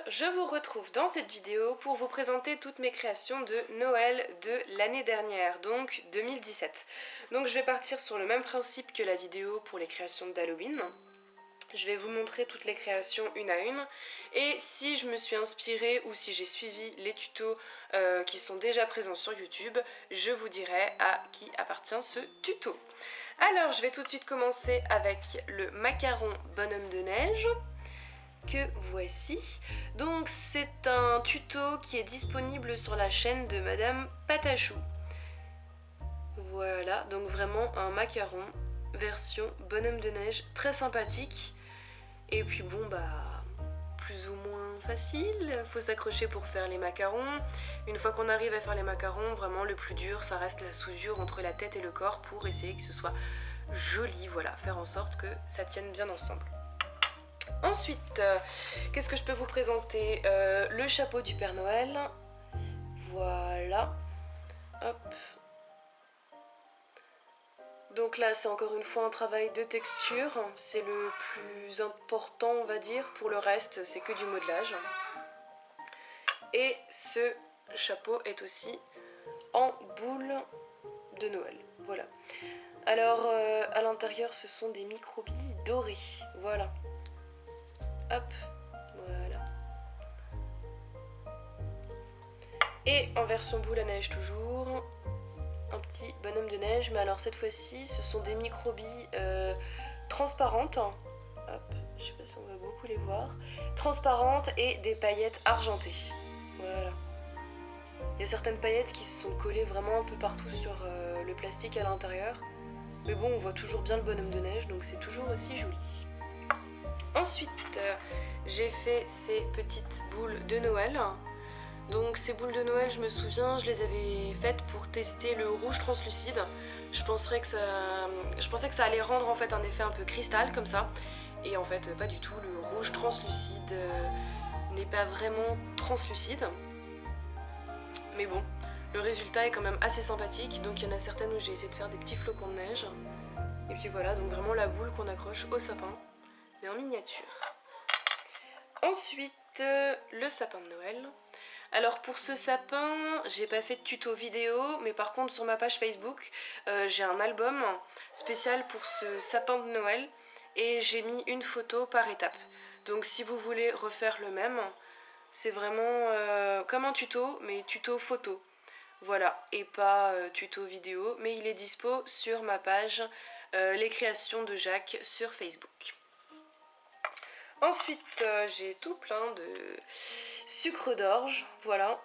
je vous retrouve dans cette vidéo pour vous présenter toutes mes créations de Noël de l'année dernière, donc 2017. Donc je vais partir sur le même principe que la vidéo pour les créations d'Halloween. Je vais vous montrer toutes les créations une à une et si je me suis inspirée ou si j'ai suivi les tutos qui sont déjà présents sur YouTube, je vous dirai à qui appartient ce tuto. Alors je vais tout de suite commencer avec le macaron bonhomme de neige que voici. Donc c'est un tuto qui est disponible sur la chaîne de Madame Patachou. Voilà, donc vraiment un macaron version bonhomme de neige très sympathique. Et puis bon bah plus ou moins facile, faut s'accrocher pour faire les macarons. Une fois qu'on arrive à faire les macarons, vraiment le plus dur ça reste la soudure entre la tête et le corps pour essayer que ce soit joli, voilà, faire en sorte que ça tienne bien ensemble. Ensuite, qu'est-ce que je peux vous présenter? Le chapeau du Père Noël, voilà, hop. Donc là, c'est encore une fois un travail de texture, c'est le plus important, on va dire. Pour le reste, c'est que du modelage. Et ce chapeau est aussi en boule de Noël, voilà. Alors, à l'intérieur, ce sont des micro-billes dorées, voilà. Hop, voilà. Et en version boule à neige toujours, un petit bonhomme de neige, mais alors cette fois-ci ce sont des micro-billes transparentes, hop, je sais pas si on va beaucoup les voir, transparentes et des paillettes argentées, voilà. Il y a certaines paillettes qui se sont collées vraiment un peu partout sur le plastique à l'intérieur, mais bon on voit toujours bien le bonhomme de neige donc c'est toujours aussi joli. Ensuite j'ai fait ces petites boules de Noël. Donc ces boules de Noël, je me souviens, je les avais faites pour tester le rouge translucide. Je pensais que ça allait rendre en fait un effet un peu cristal comme ça. Et en fait pas du tout, le rouge translucide n'est pas vraiment translucide. Mais bon, le résultat est quand même assez sympathique. Donc il y en a certaines où j'ai essayé de faire des petits flocons de neige. Et puis voilà, donc vraiment la boule qu'on accroche au sapin, mais en miniature. Ensuite, le sapin de Noël. Alors pour ce sapin, j'ai pas fait de tuto vidéo, mais par contre sur ma page Facebook, j'ai un album spécial pour ce sapin de Noël et j'ai mis une photo par étape. Donc si vous voulez refaire le même, c'est vraiment comme un tuto, mais tuto photo. Voilà, et pas tuto vidéo, mais il est dispo sur ma page Les créations de Jacques sur Facebook. Ensuite, j'ai tout plein de sucre d'orge, voilà.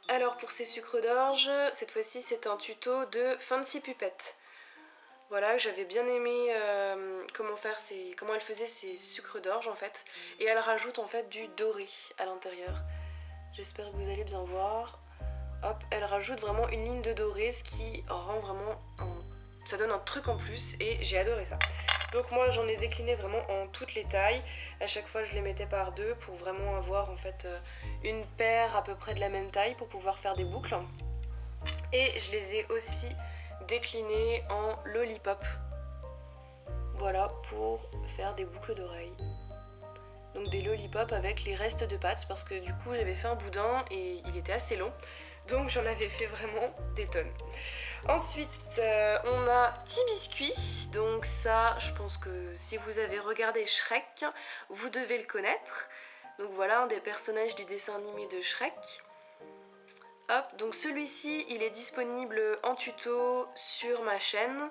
Alors pour ces sucres d'orge, cette fois-ci c'est un tuto de Fancy Pupette. Voilà, j'avais bien aimé comment elle faisait ses sucres d'orge en fait. Et elle rajoute en fait du doré à l'intérieur. J'espère que vous allez bien voir. Hop, elle rajoute vraiment une ligne de doré, ce qui rend vraiment ça donne un truc en plus et j'ai adoré ça. Donc moi j'en ai décliné vraiment en toutes les tailles. À chaque fois je les mettais par deux pour vraiment avoir en fait une paire à peu près de la même taille pour pouvoir faire des boucles. Et je les ai aussi déclinés en lollipop. Voilà, pour faire des boucles d'oreilles. Donc des lollipops avec les restes de pâte parce que du coup j'avais fait un boudin et il était assez long. Donc j'en avais fait vraiment des tonnes. Ensuite, on a Petit Biscuit. Donc ça, je pense que si vous avez regardé Shrek, vous devez le connaître. Donc voilà, un des personnages du dessin animé de Shrek. Hop, donc celui-ci, il est disponible en tuto sur ma chaîne,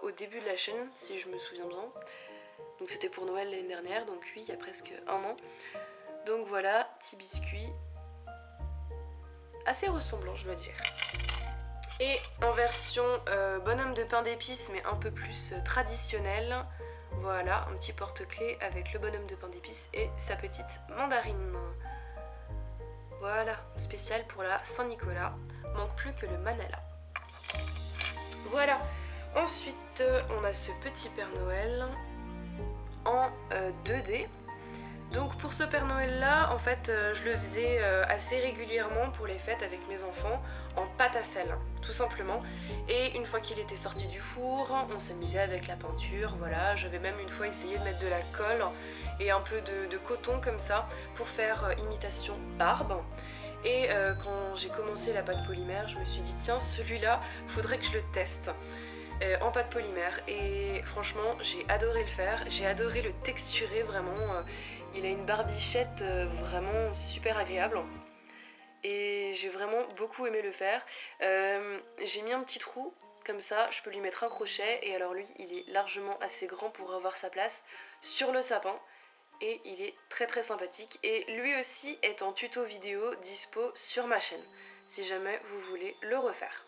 au début de la chaîne, si je me souviens bien. Donc c'était pour Noël l'année dernière, donc oui, il y a presque un an. Donc voilà, Petit Biscuit. Assez ressemblant, je dois dire. Et en version bonhomme de pain d'épices, mais un peu plus traditionnel. Voilà, un petit porte-clés avec le bonhomme de pain d'épices et sa petite mandarine. Voilà, spécial pour la Saint-Nicolas. Manque plus que le manala. Voilà. Ensuite, on a ce petit Père Noël en 2D. Donc pour ce Père Noël là, en fait, je le faisais assez régulièrement pour les fêtes avec mes enfants en pâte à sel. tout simplement. Et une fois qu'il était sorti du four, on s'amusait avec la peinture, voilà. J'avais même une fois essayé de mettre de la colle et un peu de coton comme ça pour faire imitation barbe. Et quand j'ai commencé la pâte polymère, je me suis dit tiens, celui-là, faudrait que je le teste en pâte polymère. Et franchement, j'ai adoré le faire, j'ai adoré le texturer vraiment. Il a une barbichette vraiment super agréable. Et j'ai vraiment beaucoup aimé le faire. J'ai mis un petit trou, comme ça je peux lui mettre un crochet. Et alors lui, il est largement assez grand pour avoir sa place sur le sapin. Et il est très très sympathique. Et lui aussi est en tuto vidéo dispo sur ma chaîne, si jamais vous voulez le refaire.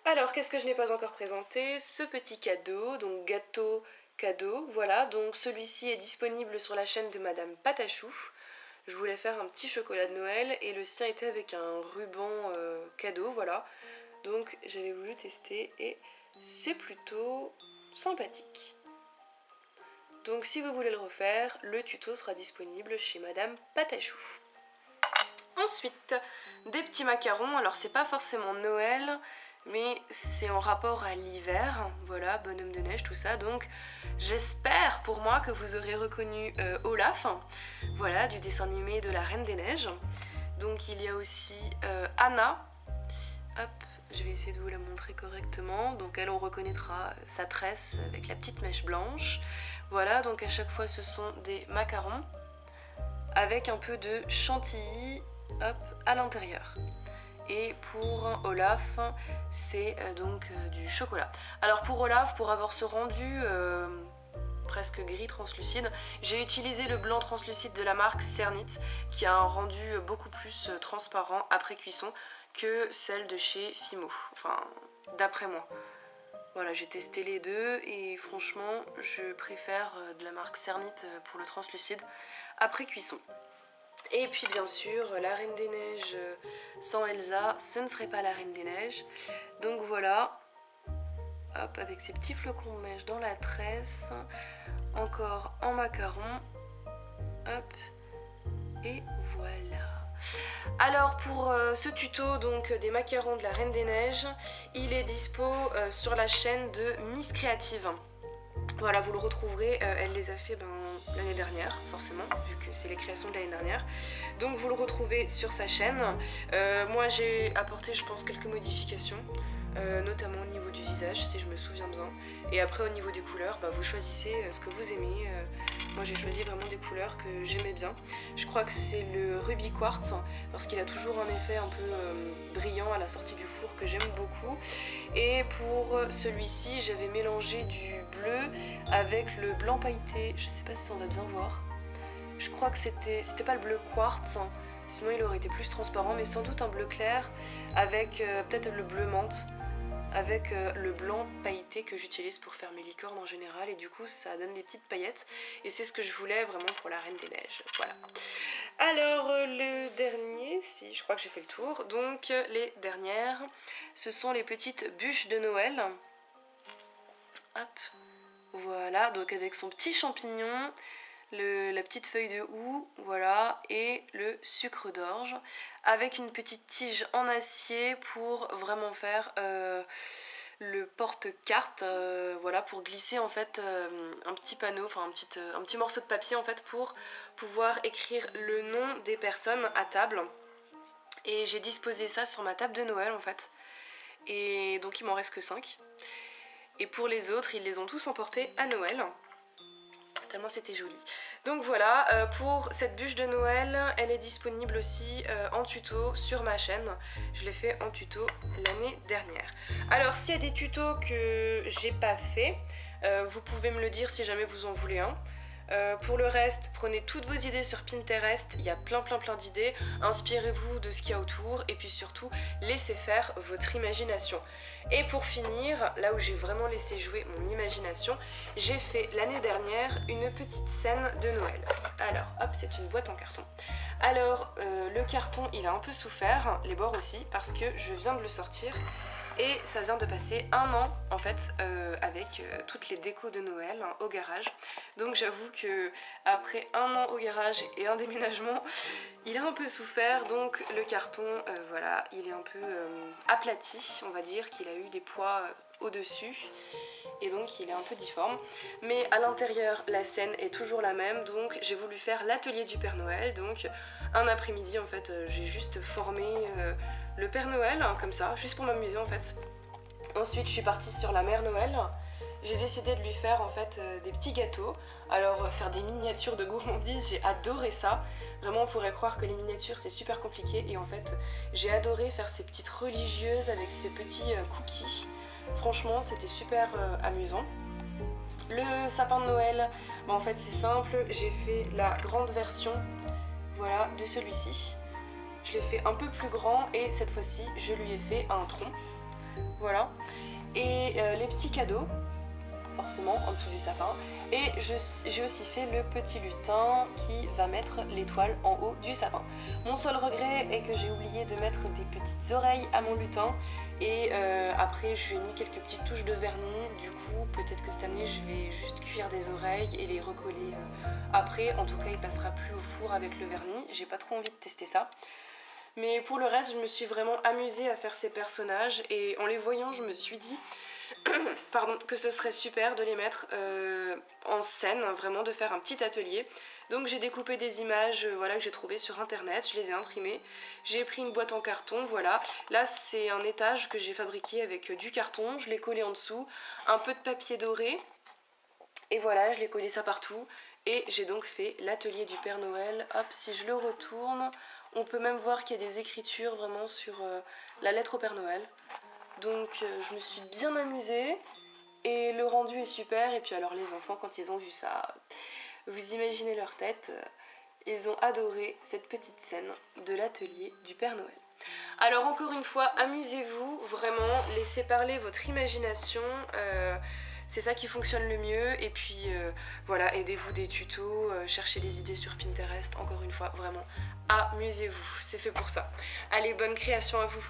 Alors, qu'est-ce que je n'ai pas encore présenté? Ce petit cadeau, donc gâteau cadeau, voilà. Donc celui-ci est disponible sur la chaîne de Madame Patachou. Je voulais faire un petit chocolat de Noël et le sien était avec un ruban cadeau, voilà. Donc j'avais voulu tester et c'est plutôt sympathique. Donc si vous voulez le refaire, le tuto sera disponible chez Madame Patachou. Ensuite, des petits macarons. Alors c'est pas forcément Noël, mais c'est en rapport à l'hiver, voilà, bonhomme de neige, tout ça. Donc j'espère pour moi que vous aurez reconnu Olaf, voilà, du dessin animé de la Reine des Neiges. Donc il y a aussi Anna, hop, je vais essayer de vous la montrer correctement. Donc elle, on reconnaîtra sa tresse avec la petite mèche blanche. Voilà, donc à chaque fois ce sont des macarons avec un peu de chantilly, hop, à l'intérieur. Et pour Olaf, c'est donc du chocolat. Alors pour Olaf, pour avoir ce rendu presque gris translucide, j'ai utilisé le blanc translucide de la marque Cernit, qui a un rendu beaucoup plus transparent après cuisson que celle de chez Fimo, enfin d'après moi. Voilà, j'ai testé les deux et franchement, je préfère de la marque Cernit pour le translucide après cuisson. Et puis bien sûr, la Reine des Neiges sans Elsa, ce ne serait pas la Reine des Neiges. Donc voilà, hop, avec ces petits flocons de neige dans la tresse, encore en macaron, hop, et voilà. Alors pour ce tuto donc des macarons de la Reine des Neiges, il est dispo sur la chaîne de Miss Créative. Voilà, vous le retrouverez, elle les a fait l'année dernière, forcément, vu que c'est les créations de l'année dernière. Donc vous le retrouvez sur sa chaîne. Moi j'ai apporté, je pense, quelques modifications, notamment au niveau du visage, si je me souviens bien. Et après au niveau des couleurs, vous choisissez ce que vous aimez. Moi j'ai choisi vraiment des couleurs que j'aimais bien. Je crois que c'est le Ruby Quartz, parce qu'il a toujours un effet un peu brillant à la sortie du four que j'aime beaucoup. Et pour celui-ci, j'avais mélangé du bleu avec le blanc pailleté. Je sais pas si on va bien voir. Je crois que c'était pas le bleu quartz, sinon il aurait été plus transparent, mais sans doute un bleu clair avec peut-être le bleu menthe, avec le blanc pailleté que j'utilise pour faire mes licornes en général, et du coup ça donne des petites paillettes et c'est ce que je voulais vraiment pour la Reine des Neiges. Voilà. Alors le dernier, si je crois que j'ai fait le tour, donc les dernières, ce sont les petites bûches de Noël. Hop, voilà, donc avec son petit champignon, la petite feuille de houx, voilà, et le sucre d'orge, avec une petite tige en acier pour vraiment faire le porte-carte, voilà, pour glisser en fait un petit panneau, enfin un petit morceau de papier en fait pour pouvoir écrire le nom des personnes à table. Et j'ai disposé ça sur ma table de Noël en fait, et donc il m'en reste que 5. Et pour les autres, ils les ont tous emportés à Noël, tellement c'était joli. Donc voilà, pour cette bûche de Noël, elle est disponible aussi en tuto sur ma chaîne. Je l'ai fait en tuto l'année dernière. Alors s'il y a des tutos que j'ai pas fait, vous pouvez me le dire si jamais vous en voulez un. Pour le reste, prenez toutes vos idées sur Pinterest, il y a plein d'idées, inspirez-vous de ce qu'il y a autour et puis surtout, laissez faire votre imagination. Et pour finir, là où j'ai vraiment laissé jouer mon imagination, j'ai fait l'année dernière une petite scène de Noël. Alors, hop, c'est une boîte en carton. Alors, le carton, il a un peu souffert, les bords aussi, parce que je viens de le sortir et ça vient de passer 1 an en fait avec toutes les décos de Noël hein, au garage. Donc j'avoue que après 1 an au garage et un déménagement, il a un peu souffert, donc le carton voilà, il est un peu aplati, on va dire qu'il a eu des poids au-dessus et donc il est un peu difforme, mais à l'intérieur la scène est toujours la même, donc j'ai voulu faire l'atelier du Père Noël. Donc un après-midi en fait j'ai juste formé le Père Noël hein, comme ça, juste pour m'amuser en fait. Ensuite je suis partie sur la Mère Noël. J'ai décidé de lui faire en fait des petits gâteaux. Alors faire des miniatures de gourmandises, j'ai adoré ça. Vraiment on pourrait croire que les miniatures c'est super compliqué, et en fait j'ai adoré faire ces petites religieuses avec ces petits cookies. Franchement c'était super amusant. Le sapin de Noël, bah, en fait c'est simple, j'ai fait la grande version voilà, de celui-ci. Je l'ai fait un peu plus grand et cette fois-ci je lui ai fait un tronc. Voilà. Et les petits cadeaux, forcément en dessous du sapin. Et j'ai aussi fait le petit lutin qui va mettre l'étoile en haut du sapin. Mon seul regret est que j'ai oublié de mettre des petites oreilles à mon lutin. Et après je lui ai mis quelques petites touches de vernis. Du coup peut-être que cette année je vais juste cuire des oreilles et les recoller après. En tout cas il passera plus au four avec le vernis. J'ai pas trop envie de tester ça. Mais pour le reste je me suis vraiment amusée à faire ces personnages. Et en les voyant je me suis dit pardon, que ce serait super de les mettre en scène, vraiment de faire un petit atelier. Donc j'ai découpé des images voilà, que j'ai trouvées sur internet, je les ai imprimées. J'ai pris une boîte en carton, voilà. Là c'est un étage que j'ai fabriqué avec du carton, je l'ai collé en dessous, un peu de papier doré. Et voilà, je l'ai collé ça partout. Et j'ai donc fait l'atelier du Père Noël. Hop, si je le retourne, on peut même voir qu'il y a des écritures vraiment sur la lettre au Père Noël. Donc je me suis bien amusée et le rendu est super. Et puis alors les enfants quand ils ont vu ça, vous imaginez leur tête, ils ont adoré cette petite scène de l'atelier du Père Noël. Alors encore une fois, amusez-vous, vraiment, laissez parler votre imagination, c'est ça qui fonctionne le mieux. Et puis voilà, aidez-vous des tutos, cherchez des idées sur Pinterest, encore une fois, vraiment, amusez-vous, c'est fait pour ça. Allez, bonne création à vous!